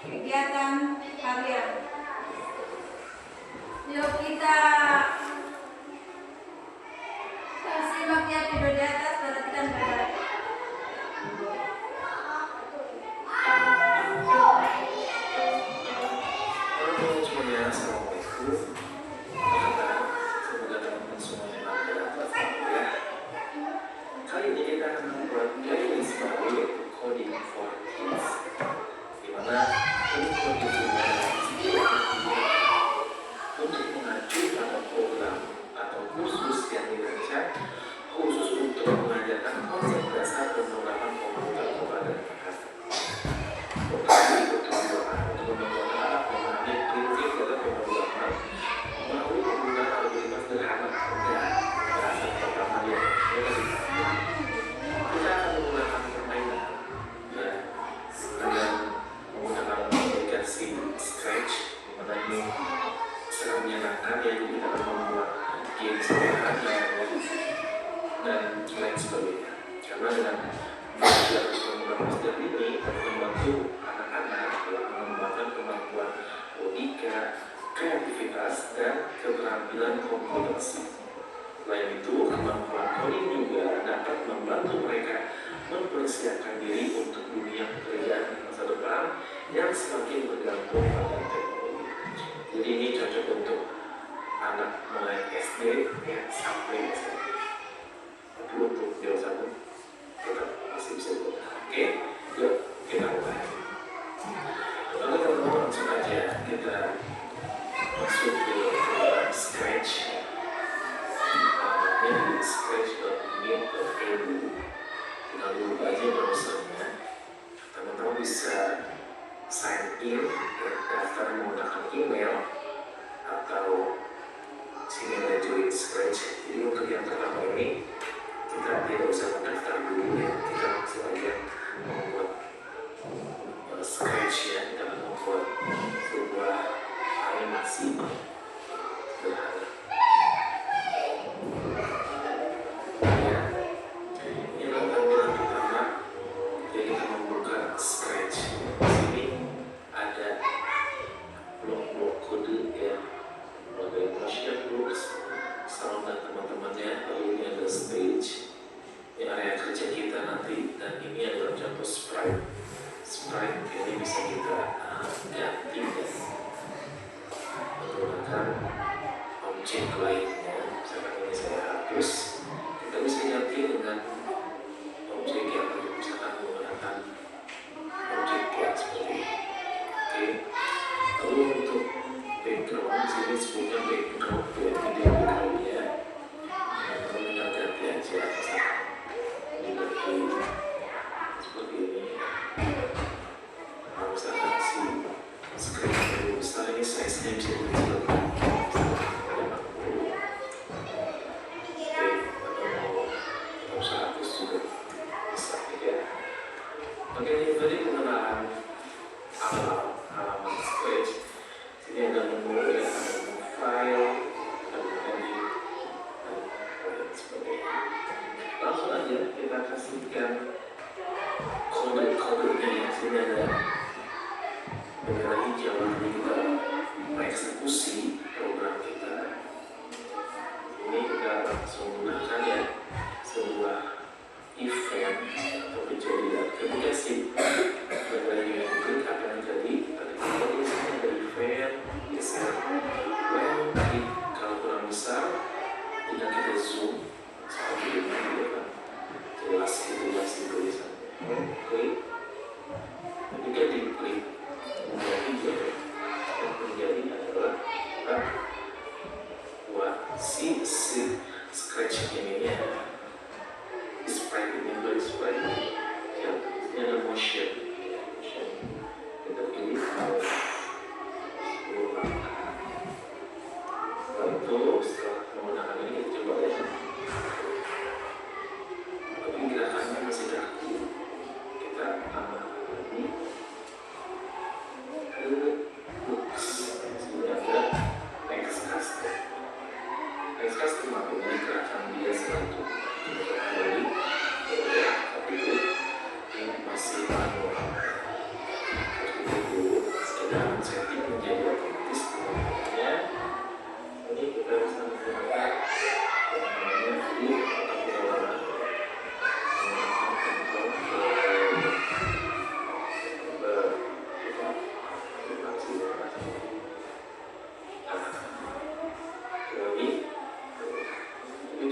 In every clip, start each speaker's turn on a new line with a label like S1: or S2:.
S1: kegiatan harian. Yuk kita simak ya video di atas, perhatikan baik-baik.
S2: Halo semuanya, assalamualaikum. Semoga teman-teman semuanya lancar ya. Kali ini kita akan membuat playlist baru yaitu Coding for Kids, dimana ini kondisinya untuk mengacu pada program atau kursus yang dirancang khusus untuk mengajarkan konsep dasar pemrograman komputer kepada anak-anak. Program ini bertujuan untuk membantu anak memahami prinsip dalam pemrograman melalui penggunaan algoritma sederhana dan bahasa programan yang mudah. Kita akan menggunakan permainan ya, dengan menggunakan aplikasi Scratch, di mana ini sangat menyenangkan ya, jadi kita akan membuat game sederhana dan lain sebagainya. Karena dengan belajar pemrograman seperti ini akan membantu anak-anak dalam mengembangkan kemampuan logika, kreativitas, dan keterampilan komputasi. Selain itu, kemampuan coding juga dapat membantu mereka mempersiapkan diri untuk dunia pekerjaan di masa depan yang semakin bergantung pada teknologi. Jadi ini cocok untuk anak mulai SD ya, sampai SMP. Tapi untuk dewasa pun tetap masih bisa digunakan. Oke, yuk kita mulai. Lalu teman-teman langsung aja kita masuk ke program Scratch. Ini di scratch.me.edu. Kita dulu aja browsernya. Teman-teman bisa sign in, daftar menggunakan email atau sini join Scratch. Jadi untuk yang pertama ini kita tidak usah mendaftar dulu ya, kita langsung aja membuat Scratch ya. Kita akan membuat sebuah animasi sederhana. Ya, ini adalah tampilan pertama. Jadi kita membuka Scratch. Di sini ada blok-blok kode ya, ada motion blocks, sound dan teman-temannya. Lalu ini ada stage, ini area kerja kita nanti, dan ini adalah contoh sprite. Sprite ini bisa kita ganti menggunakan objek lainnya. Misalkan ini saya hapus, kita bisa ganti dengan objek yang lain, misalkan menggunakan objek yang seperti ini. Oke. Lalu untuk background, sini sebutnya background ya, video backgroundnya. Kita tinggal ganti aja, misalkan diganti seperti ini. Misalkan si screen terlalu besar, ini size-nya bisa dikecilkan. Oke, ini tadi pengenalan halaman Scratch. Sini ada menu ya, ada menu file, ada edit, dan lain sebagainya. Langsung aja kita kasihkan kode-kodenya ya. Sini ada bendera hijau, jadi kita mengeksekusi program kita. Ini kita langsung gunakan ya sebuah event atau kejadian. Kemudian si bendera ini mungkin akan jadi tadi kita di sini ada event geser when klik, kalau kurang besar tinggal kita zoom seperti ini ya kan, jelas tulisannya. Klik, ketika diklik menjadi yang terjadi adalah kita buat si Scratch ini ya, sprite ini ya, ini ada motion. Kita pilih mau ulang.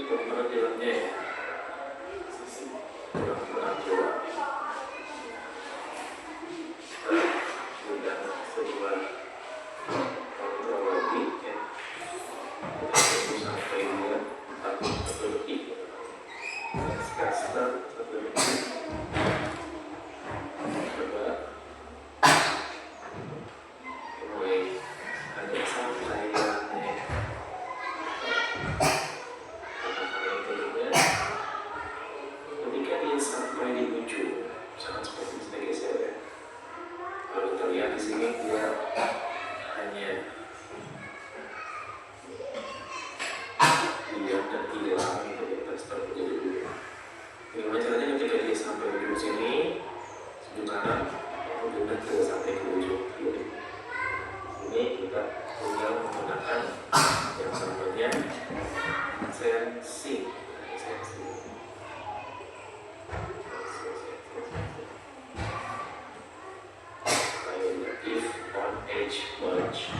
S2: untuk penampilannya ya. Kurang coba. Sudah sebuah kontrol lagi ya. Kita sampai dia 41 detik. Sekarang 1 detik. Coba. Mulai agak santai ya. Ketika dia sampai di ujung, sangat seperti kita geser ya. Kalau terlihat di sini dia hanya diam dan tidak lama itu di atas terjadi dulu. Bagaimana caranya ketika dia sampai ujung sini, ujung kanan, kemudian kita sampai ke ujung kiri. Ini kita tinggal menggunakan yang namanya sensing. If on edge bunch.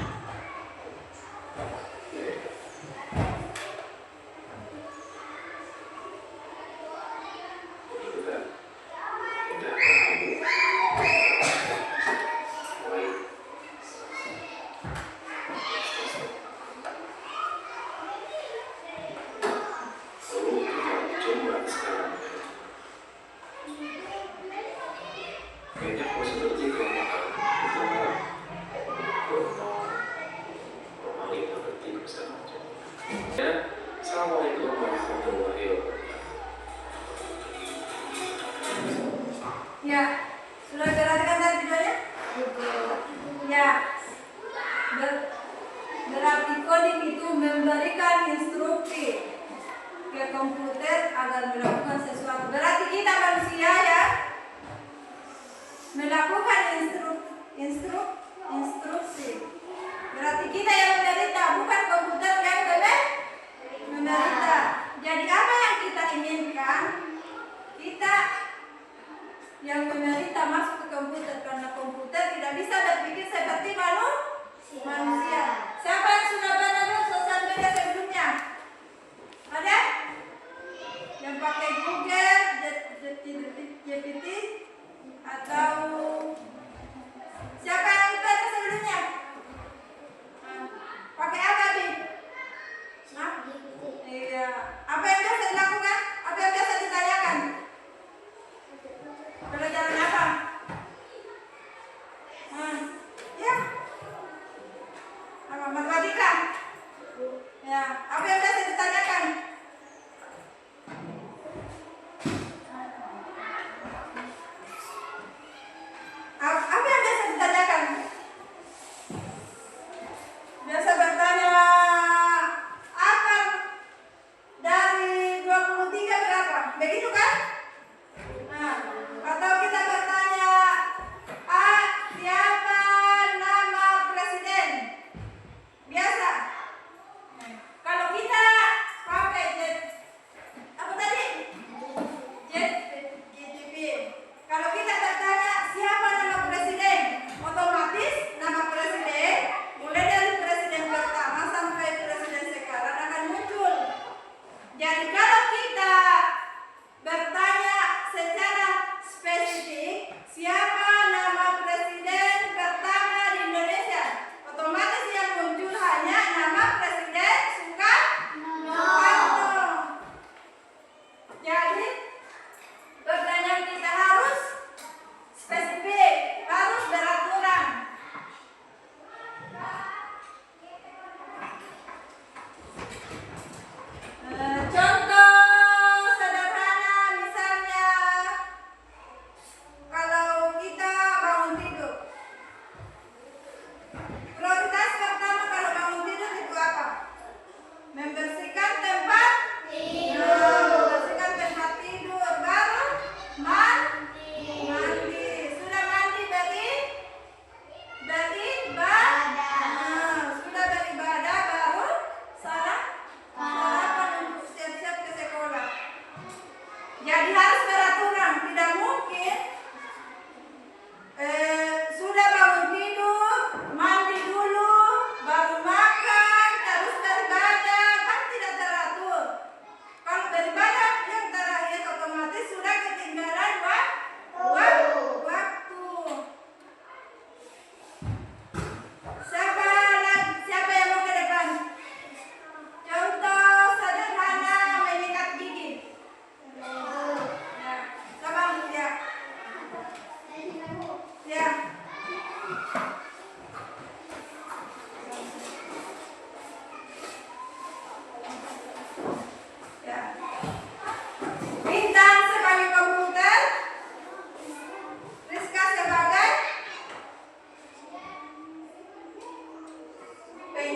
S2: Kayaknya aku seperti kelemahan normal 5 detik misalnya. Ya, assalamualaikum warahmatullahi wabarakatuh.
S1: Ya, sudah perhatikan tadi videonya? Ya, berarti coding itu memberikan instruksi ke komputer agar melakukan sesuatu. Berarti kita manusia ya melakukan instruksi. Berarti kita yang menderita, bukan komputer yang menderita. Jadi apa yang kita inginkan, kita yang menderita masuk ke komputer, karena komputer tidak bisa berpikir seperti manusia. Siapa yang sudah berada sosial media sebelumnya? Ada? Yang pakai Google, GPT, atau siapa yang berada sebelumnya? Pakai apa, Bi? Iya. Apa yang biasa dilakukan? Apa yang biasa ditanyakan? Pelajaran apa? Ya. Apa matematika? Ya. Apa yang biasa ditanyakan? Apa yang biasa ditanyakan? Biasa bertanya akar dari 23 berapa? Begitu kan? Nah, atau kita bertanya siapa nama presiden? Biasa. Kalau kita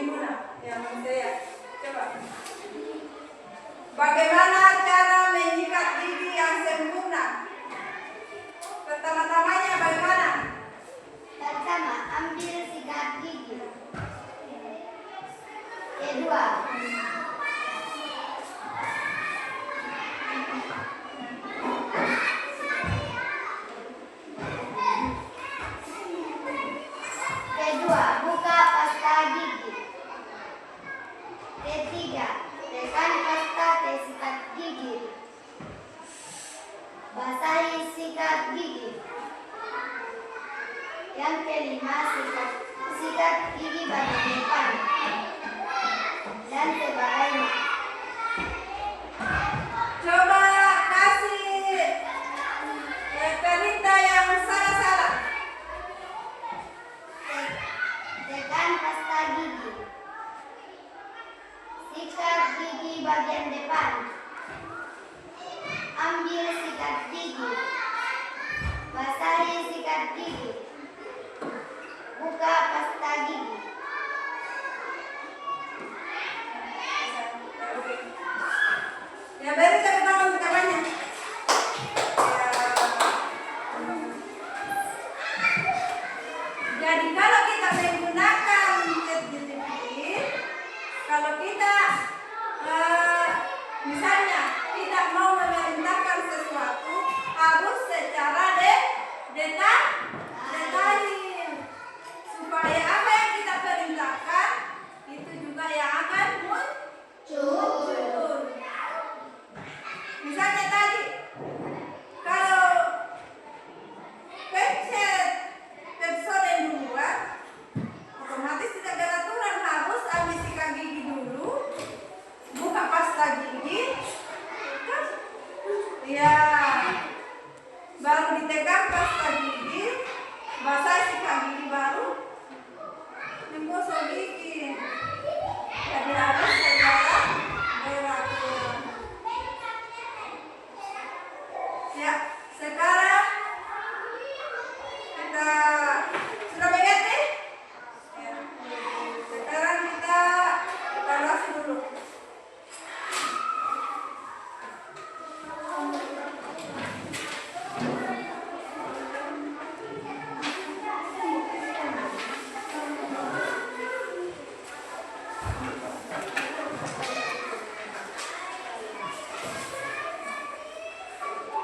S1: gimana? Yang saya coba. Bagaimana cara menyikat gigi yang sempurna? Pertama-tamanya bagaimana?
S3: Pertama, ambil sikat gigi. Kedua, buka pasta gigi. Ketiga, tekan pasta ke sikat gigi. Basahi sikat gigi. Yang kelima, sikat gigi bagian depan dan sebaliknya.
S1: Coba kasih perintah yang salah-salah.
S3: Tekan pasta gigi. Sikat gigi bagian depan. Ambil sikat gigi. Basahi sikat gigi. Buka pasta gigi.
S1: Ya beri tepuk tangan pertamanya. Jadi kalau kita menggunakan ChatGPT, kalau kita misalnya tidak mau memerintahkan sesuatu harus secara detail supaya apa yang kita perintahkan itu juga yang akan muncul. Misalnya tadi kalau pencet episode yang duluan, otomatis tidak ada aturan harus ambil sikat gigi dulu, buka pasta gigi, terus ya baru ditekan pasta gigi, basahi sikat gigi baru menggosok gigi. Jadi harus secara beraturan. Ya, sekarang kita sudah mengerti? Ya. Sekarang kita evaluasi dulu.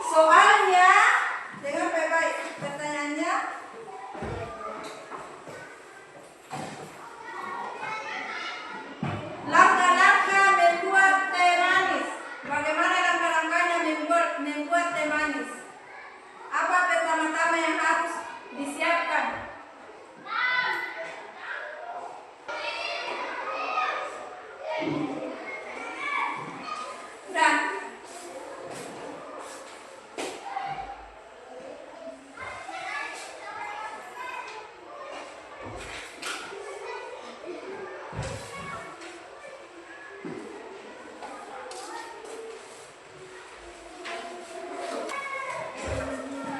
S1: Soalnya, dengar baik-baik pertanyaannya. Langkah-langkah membuat teh manis. Bagaimana langkah-langkahnya membuat teh manis? Apa pertama-tama yang harus disiapkan? Udah.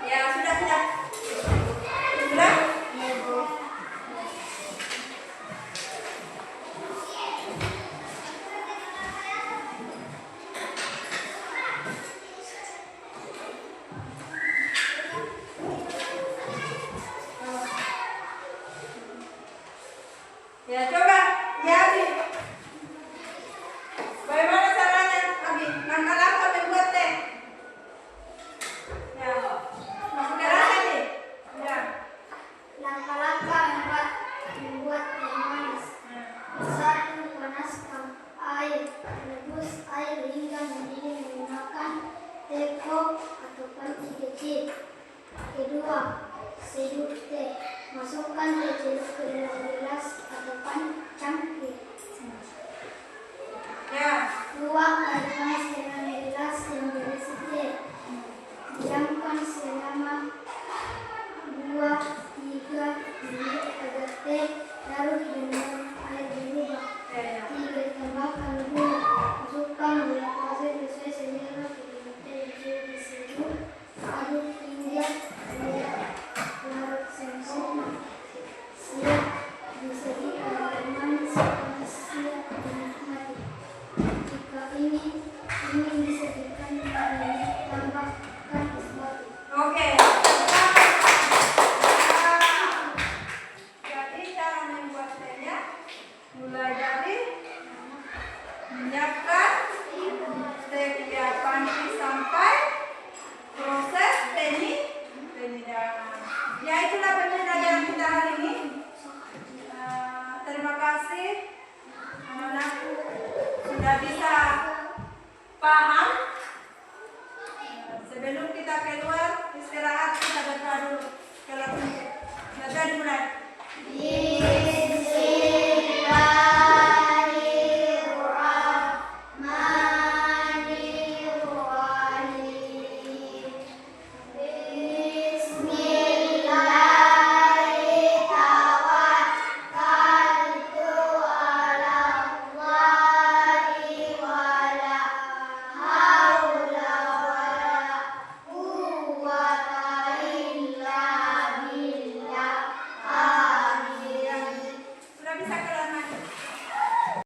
S1: Ya, sudah. Sudah? Ya, coba. Ya, Abi. Bagaimana caranya, Abi? Langkah-langkah membuat teh. Ya. Masuk keras tadi. Ya.
S3: Langkah-langkah membuat teh manis. 1. Panaskan air. Rebus air hingga mendidih menggunakan teko atau panci kecil. Kedua, seduh teh. Masukkan teh celup ke dalam gelas atau cangkir.
S1: Ya.
S3: Tuang air panas dengan gelas yang berisi teh. Diamkan selama 2-3 menit agar teh larut dengan air berubah. 3. Tambahkan gula. Masukkan gula pasir sesuai selera ke dalam teh yang diseduh. Aduk hingga larut sempurna. Siap
S1: mempelajari, menyiapkan setiap panti sampai proses pemindahan. Ya, itulah pembelajaran kita hari ini. Terima kasih anak-anakku sudah bisa paham. Sebelum kita keluar istirahat, kita berdoa dulu. Kalau belajar dimulai.